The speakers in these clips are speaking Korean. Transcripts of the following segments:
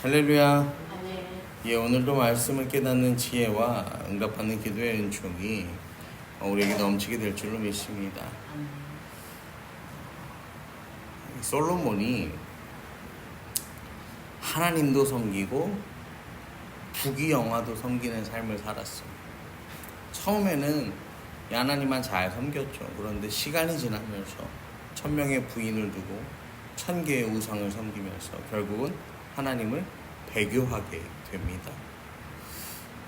할렐루야. 아멘. 예, 오늘도 말씀을 깨닫는 지혜와 응답받는 기도의 은총이 우리에게 넘치게 될 줄로 믿습니다. 아멘. 솔로몬이 하나님도 섬기고 부귀영화도 섬기는 삶을 살았어요. 처음에는 하나님만 잘 섬겼죠. 그런데 시간이 지나면서 1000명의 부인을 두고 1000개의 우상을 섬기면서 결국은 하나님을 배교하게 됩니다.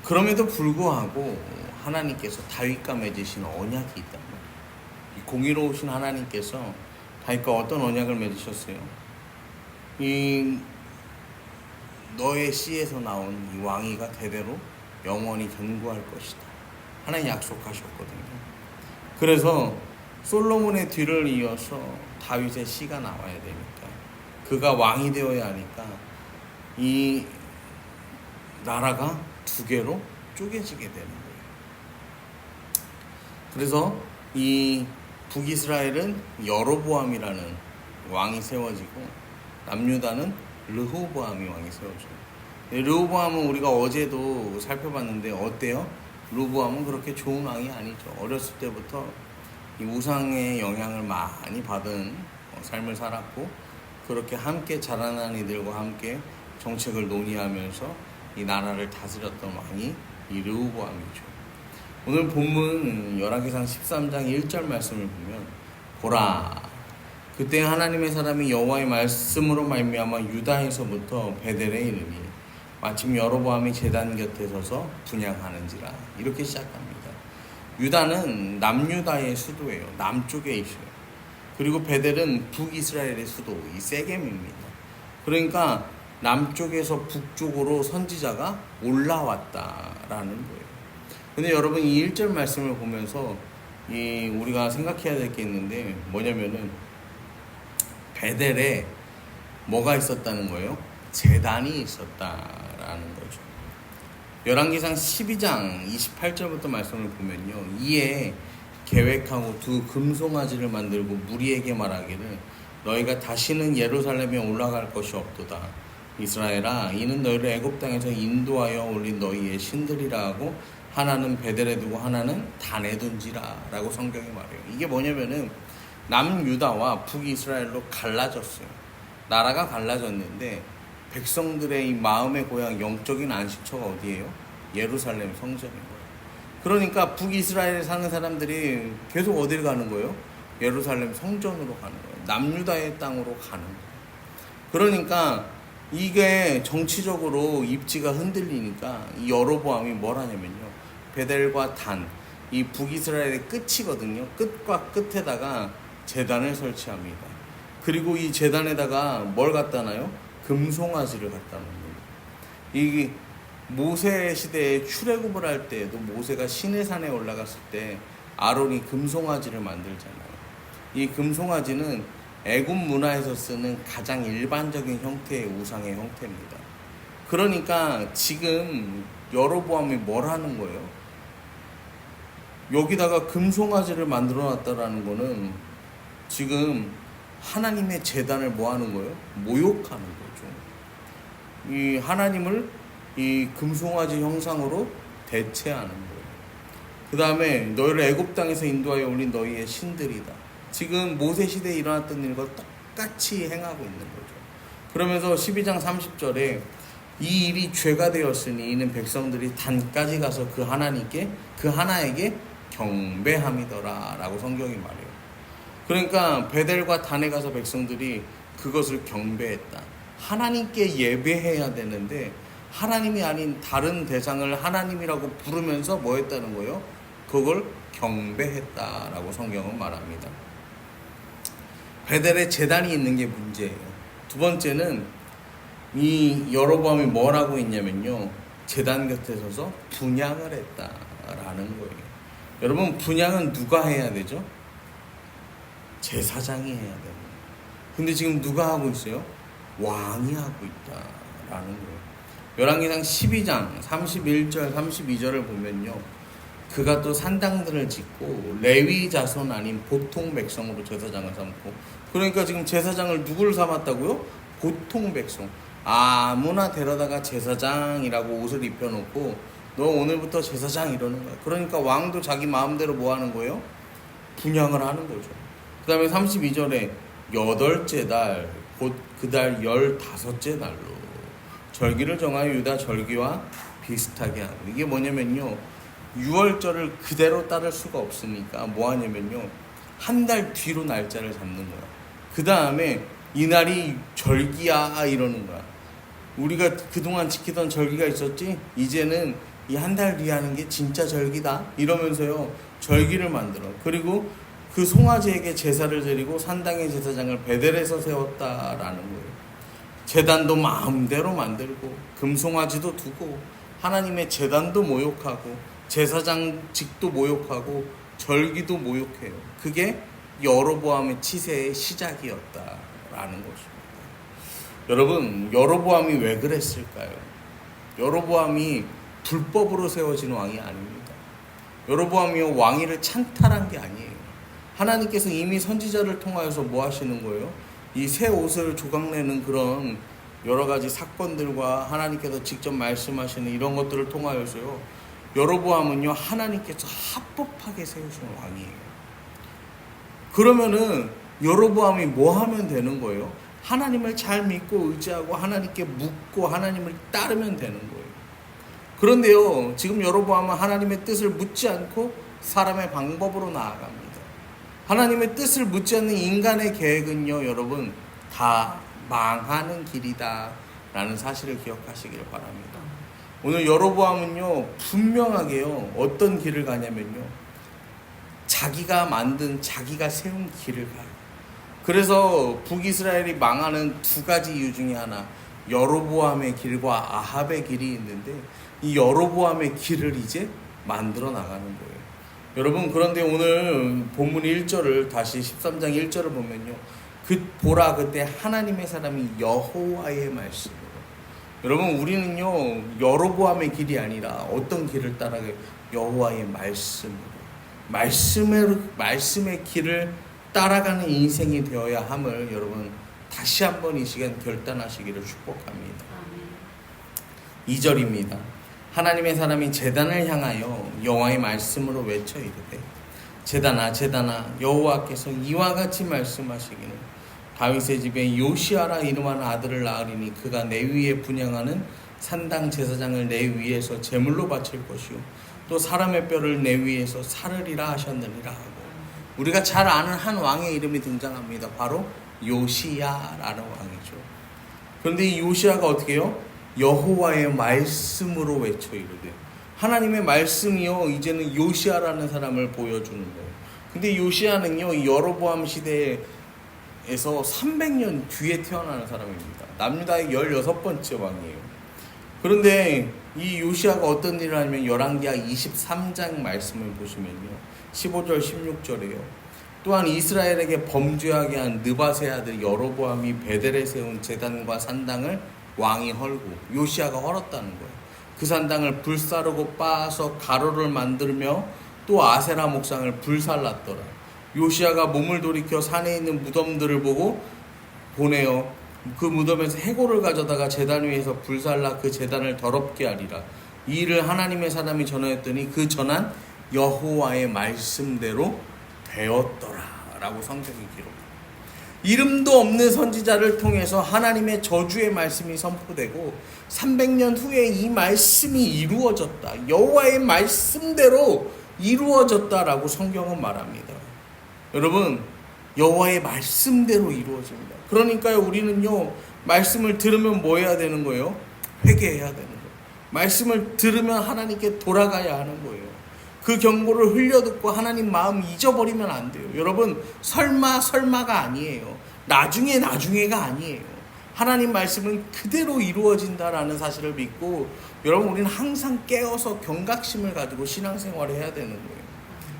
그럼에도 불구하고 하나님께서 다윗과 맺으신 언약이 있단 말이에요. 이 공의로우신 하나님께서 다윗과 어떤 언약을 맺으셨어요? 이 너의 씨에서 나온 이 왕위가 대대로 영원히 견고할 것이다. 하나님 약속하셨거든요. 그래서 솔로몬의 뒤를 이어서 다윗의 씨가 나와야 되니까, 그가 왕이 되어야 하니까 이 나라가 두 개로 쪼개지게 되는 거예요. 그래서 이 북이스라엘은 여로보암이라는 왕이 세워지고 남유다는 르호보암이 왕이 세워져요. 르호보암은 우리가 어제도 살펴봤는데 어때요? 르호보암은 그렇게 좋은 왕이 아니죠. 어렸을 때부터 이 우상의 영향을 많이 받은 삶을 살았고, 그렇게 함께 자라난 이들과 함께 정책을 논의하면서 이 나라를 다스렸던 왕이 이 르호보암이죠. 오늘 본문 열왕기상 13장 1절 말씀을 보면, 보라, 그때 하나님의 사람이 여호와의 말씀으로 말미암아 유다에서부터 베델에 이르니 마침 여로보암이 제단 곁에 서서 분향하는지라. 이렇게 시작합니다. 유다는 남유다의 수도예요. 남쪽에 있어요. 그리고 베델은 북이스라엘의 수도, 이 세겜입니다. 그러니까 남쪽에서 북쪽으로 선지자가 올라왔다라는 거예요. 근데 여러분, 이 1절 말씀을 보면서 우리가 생각해야 될 게 있는데 뭐냐면은 베델에 뭐가 있었다는 거예요? 제단이 있었다라는 거죠. 열왕기상 12장 28절부터 말씀을 보면요, 이에 계획하고 두 금송아지를 만들고 무리에게 말하기를 너희가 다시는 예루살렘에 올라갈 것이 없도다. 이스라엘아, 이는 너희를 애굽 땅에서 인도하여 올린 너희의 신들이라 하고 하나는 베델에 두고 하나는 단에 둔지라 라고 성경이 말해요. 이게 뭐냐면은 남유다와 북이스라엘로 갈라졌어요. 나라가 갈라졌는데 백성들의 이 마음의 고향, 영적인 안식처가 어디예요? 예루살렘 성전인 거예요. 그러니까 북이스라엘에 사는 사람들이 계속 어딜 가는 거예요? 예루살렘 성전으로 가는 거예요. 남유다의 땅으로 가는 거예요. 그러니까 이게 정치적으로 입지가 흔들리니까 이 여로보암이 뭘 하냐면요, 베델과 단, 이 북이스라엘의 끝이거든요. 끝과 끝에다가 제단을 설치합니다. 그리고 이 제단에다가 뭘 갖다 놔요? 금송아지를 갖다 놓습니다. 이 모세 시대에 출애굽을 할 때에도 모세가 시내산에 올라갔을 때 아론이 금송아지를 만들잖아요. 이 금송아지는 애굽 문화에서 쓰는 가장 일반적인 형태의 우상의 형태입니다. 그러니까 지금 여로보암이 뭘 하는 거예요? 여기다가 금송아지를 만들어 놨다라는 거는 지금 하나님의 제단을 뭐 하는 거예요? 모욕하는 거죠. 이 하나님을 이 금송아지 형상으로 대체하는 거예요. 그 다음에 너희를 애굽 땅에서 인도하여 올린 너희의 신들이다. 지금 모세 시대에 일어났던 일과 똑같이 행하고 있는 거죠. 그러면서 12장 30절에 이 일이 죄가 되었으니 이는 백성들이 단까지 가서 그 하나님께, 그 하나에게 경배함이더라 라고 성경이 말해요. 그러니까 베델과 단에 가서 백성들이 그것을 경배했다. 하나님께 예배해야 되는데 하나님이 아닌 다른 대상을 하나님이라고 부르면서 뭐 했다는 거예요? 그걸 경배했다라고 성경은 말합니다. 베델에 제단이 있는 게 문제예요. 두 번째는 이 여로보암이 뭘 하고 있냐면요, 제단 곁에 서서 분향을 했다라는 거예요. 여러분, 분향은 누가 해야 되죠? 제사장이 해야 돼요. 근데 지금 누가 하고 있어요? 왕이 하고 있다라는 거예요. 열왕기상 12장 31절 32절을 보면요, 그가 또 산당들을 짓고 레위 자손 아닌 보통 백성으로 제사장을 삼고, 그러니까 지금 제사장을 누구를 삼았다고요? 보통 백성. 아무나 데려다가 제사장이라고 옷을 입혀놓고 너 오늘부터 제사장 이러는 거야. 그러니까 왕도 자기 마음대로 뭐 하는 거예요? 분양을 하는 거죠. 그 다음에 32절에 여덟째 달 곧 그 달 15째 날로 절기를 정하여 유다 절기와 비슷하게 하고, 이게 뭐냐면요, 6월절을 그대로 따를 수가 없으니까 뭐 하냐면요, 한 달 뒤로 날짜를 잡는 거야. 그 다음에 이날이 절기야 이러는 거야. 우리가 그동안 지키던 절기가 있었지, 이제는 이 한 달 뒤에 하는 게 진짜 절기다 이러면서요 절기를 만들어. 그리고 그 송아지에게 제사를 드리고 산당의 제사장을 베델에서 세웠다라는 거예요. 제단도 마음대로 만들고 금송아지도 두고 하나님의 제단도 모욕하고 제사장직도 모욕하고 절기도 모욕해요. 그게 여로보암의 치세의 시작이었다라는 것입니다. 여러분, 여로보암이 왜 그랬을까요? 여로보암이 불법으로 세워진 왕이 아닙니다. 여로보암이 왕위를 찬탈한 게 아니에요. 하나님께서 이미 선지자를 통하여서 뭐 하시는 거예요? 이 새 옷을 조각내는 그런 여러 가지 사건들과 하나님께서 직접 말씀하시는 이런 것들을 통하여서요, 여로보암은요 하나님께서 합법하게 세우신 왕이에요. 그러면은 여로보암이 뭐 하면 되는 거예요? 하나님을 잘 믿고 의지하고 하나님께 묻고 하나님을 따르면 되는 거예요. 그런데요, 지금 여로보암은 하나님의 뜻을 묻지 않고 사람의 방법으로 나아갑니다. 하나님의 뜻을 묻지 않는 인간의 계획은요, 여러분, 다 망하는 길이다 라는 사실을 기억하시길 바랍니다. 오늘 여로보암은요 분명하게요 어떤 길을 가냐면요, 자기가 만든, 자기가 세운 길을 가요. 그래서 북이스라엘이 망하는 두 가지 이유 중에 하나, 여로보암의 길과 아합의 길이 있는데 이 여로보암의 길을 이제 만들어 나가는 거예요. 여러분, 그런데 오늘 본문 1절을 다시 13장 1절을 보면요, 보라 그때 하나님의 사람이 여호와의 말씀으로. 여러분, 우리는요 여로보암의 길이 아니라 어떤 길을 따라가요? 여호와의 말씀으로. 말씀의 길을 따라가는 인생이 되어야 함을 여러분 다시 한번 이 시간 결단하시기를 축복합니다. 2절입니다. 하나님의 사람이 제단을 향하여 여호와의 말씀으로 외쳐 이르되, 제단아 제단아 여호와께서 이와 같이 말씀하시기는 다윗의 집에 요시아라 이름하는 아들을 낳으리니 그가 내 위에 분향하는 산당 제사장을 내 위에서 제물로 바칠 것이요 또 사람의 뼈를 내 위에서 사르리라 하셨느니라 하고, 우리가 잘 아는 한 왕의 이름이 등장합니다. 바로 요시야라는 왕이죠. 그런데 이 요시야가 어떻게 해요? 여호와의 말씀으로 외쳐 이르되, 하나님의 말씀이요 이제는 요시야라는 사람을 보여주는 거예요. 근데 요시야는요 여로보암 시대에서 300년 뒤에 태어나는 사람입니다. 남유다의 16번째 왕이에요. 그런데 이 요시야가 어떤 일을 하냐면 열왕기하 23장 말씀을 보시면요 15절 16절이에요. 또한 이스라엘에게 범죄하게 한 느밧의 아들 여로보암이 베델에 세운 제단과 산당을 왕이 헐고, 요시야가 헐었다는 거예요. 그 산당을 불사르고 빻아서 가로를 만들며 또 아세라 목상을 불살랐더라. 요시야가 몸을 돌이켜 산에 있는 무덤들을 보내어 그 무덤에서 해골을 가져다가 제단 위에서 불살라 그 제단을 더럽게 하리라. 이 일을 하나님의 사람이 전하였더니 그 전한 여호와의 말씀대로 되었더라 라고 성경이 기록합니다. 이름도 없는 선지자를 통해서 하나님의 저주의 말씀이 선포되고 300년 후에 이 말씀이 이루어졌다, 여호와의 말씀대로 이루어졌다라고 성경은 말합니다. 여러분, 여호와의 말씀대로 이루어집니다. 그러니까요 우리는요 말씀을 들으면 뭐 해야 되는 거예요? 회개해야 되는 거예요. 말씀을 들으면 하나님께 돌아가야 하는 거예요. 그 경고를 흘려듣고 하나님 마음 잊어버리면 안 돼요. 여러분, 설마가 아니에요. 나중에가 아니에요. 하나님 말씀은 그대로 이루어진다라는 사실을 믿고, 여러분 우리는 항상 깨어서 경각심을 가지고 신앙생활을 해야 되는 거예요.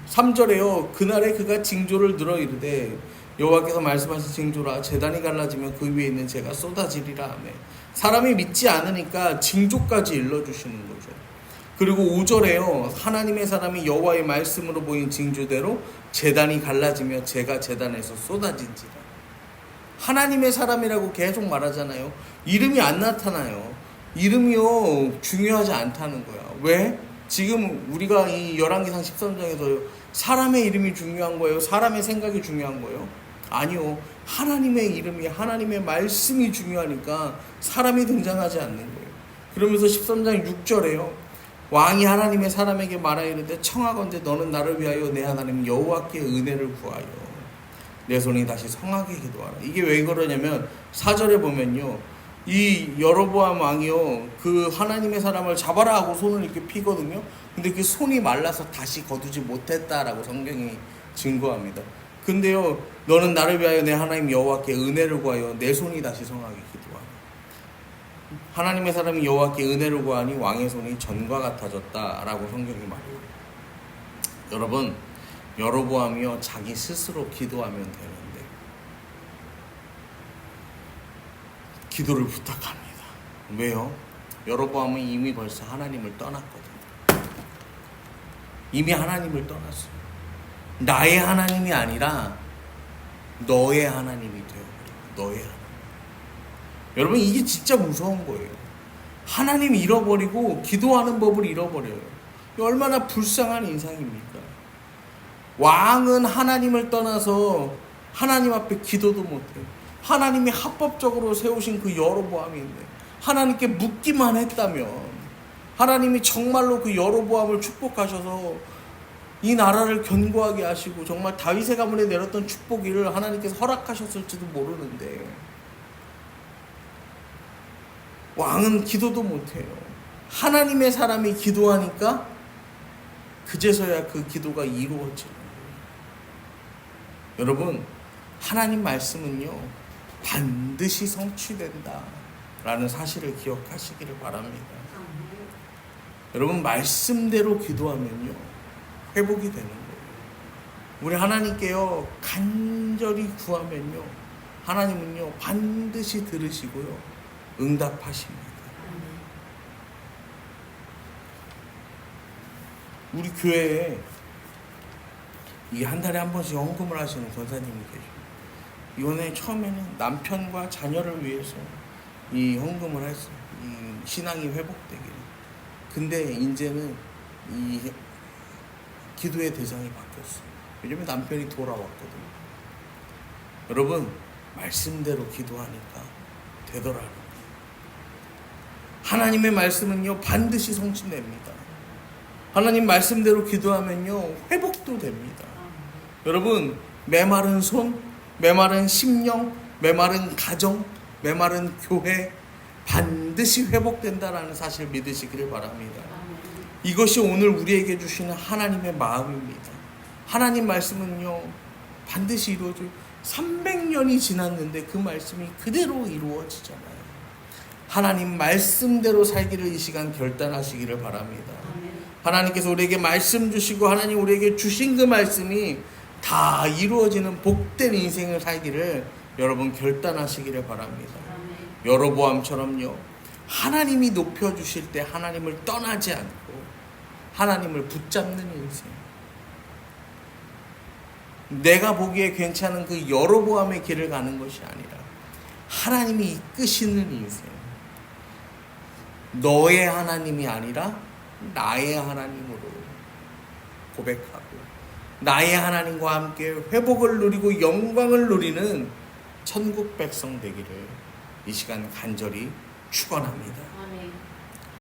3절에요 그날에 그가 징조를 들어 이르되, 여호와께서 말씀하신 징조라 제단이 갈라지면 그 위에 있는 재가 쏟아지리라 하며, 사람이 믿지 않으니까 징조까지 일러주시는 거죠. 그리고 5절에요 하나님의 사람이 여호와의 말씀으로 보인 징조대로 제단이 갈라지며 재가 제단에서 쏟아진지라. 하나님의 사람이라고 계속 말하잖아요. 이름이 안 나타나요. 이름이요 중요하지 않다는 거야. 왜? 지금 우리가 이 열왕기상 13장에서 사람의 이름이 중요한 거예요? 사람의 생각이 중요한 거예요? 아니요. 하나님의 이름이, 하나님의 말씀이 중요하니까 사람이 등장하지 않는 거예요. 그러면서 13장 6절에요. 왕이 하나님의 사람에게 말하이르되 청하건대 너는 나를 위하여 내 하나님 여호와께 은혜를 구하여 내 손이 다시 성하게 기도하라. 이게 왜 그러냐면 4절에 보면요. 이 여로보암 왕이요. 그 하나님의 사람을 잡아라 하고 손을 이렇게 피거든요. 근데 그 손이 말라서 다시 거두지 못했다라고 성경이 증거합니다. 근데요. 너는 나를 위하여 내 하나님 여호와께 은혜를 구하여 내 손이 다시 성하게 기도하라. 하나님의 사람이 여호와께 은혜를 구하니 왕의 손이 전과 같아졌다라고 성경이 말해요. 여러분, 여로보암이요 자기 스스로 기도하면 되는데 기도를 부탁합니다. 왜요? 여로보암은 이미 벌써 하나님을 떠났거든요. 이미 하나님을 떠났어요. 나의 하나님이 아니라 너의 하나님이 되어버려요. 너의 하나님. 여러분 이게 진짜 무서운 거예요. 하나님 잃어버리고 기도하는 법을 잃어버려요. 얼마나 불쌍한 인상입니까? 왕은 하나님을 떠나서 하나님 앞에 기도도 못해요. 하나님이 합법적으로 세우신 그 여로보암인데 하나님께 묻기만 했다면 하나님이 정말로 그 여로보암을 축복하셔서 이 나라를 견고하게 하시고 정말 다윗의 가문에 내렸던 축복을 하나님께서 허락하셨을지도 모르는데 왕은 기도도 못해요. 하나님의 사람이 기도하니까 그제서야 그 기도가 이루어지는 거예요. 여러분 하나님 말씀은요 반드시 성취된다 라는 사실을 기억하시기를 바랍니다. 여러분 말씀대로 기도하면요 회복이 되는 거예요. 우리 하나님께요 간절히 구하면요 하나님은요 반드시 들으시고요 응답하십니다. 우리 교회에 이 한 달에 한 번씩 헌금을 하시는 권사님이 계십니다. 이번에 처음에는 남편과 자녀를 위해서 이 헌금을 했어요. 이 신앙이 회복되기를. 근데 이제는 이 기도의 대상이 바뀌었어요. 왜냐면 남편이 돌아왔거든요. 여러분 말씀대로 기도하니까 되더라고요. 하나님의 말씀은요 반드시 성취됩니다. 하나님 말씀대로 기도하면요 회복도 됩니다. 여러분 메마른 손, 메마른 심령, 메마른 가정, 메마른 교회 반드시 회복된다라는 사실을 믿으시기를 바랍니다. 이것이 오늘 우리에게 주시는 하나님의 마음입니다. 하나님 말씀은요 반드시 이루어져요. 300년이 지났는데 그 말씀이 그대로 이루어지잖아요. 하나님 말씀대로 살기를 이 시간 결단하시기를 바랍니다. 하나님께서 우리에게 말씀 주시고 하나님 우리에게 주신 그 말씀이 다 이루어지는 복된 인생을 살기를 여러분 결단하시기를 바랍니다. 여로보암처럼요 하나님이 높여주실 때 하나님을 떠나지 않고 하나님을 붙잡는 인생, 내가 보기에 괜찮은 그 여로보암의 길을 가는 것이 아니라 하나님이 이끄시는 인생, 너의 하나님이 아니라 나의 하나님으로 고백하고 나의 하나님과 함께 회복을 누리고 영광을 누리는 천국 백성 되기를 이 시간 간절히 축원합니다. 아멘.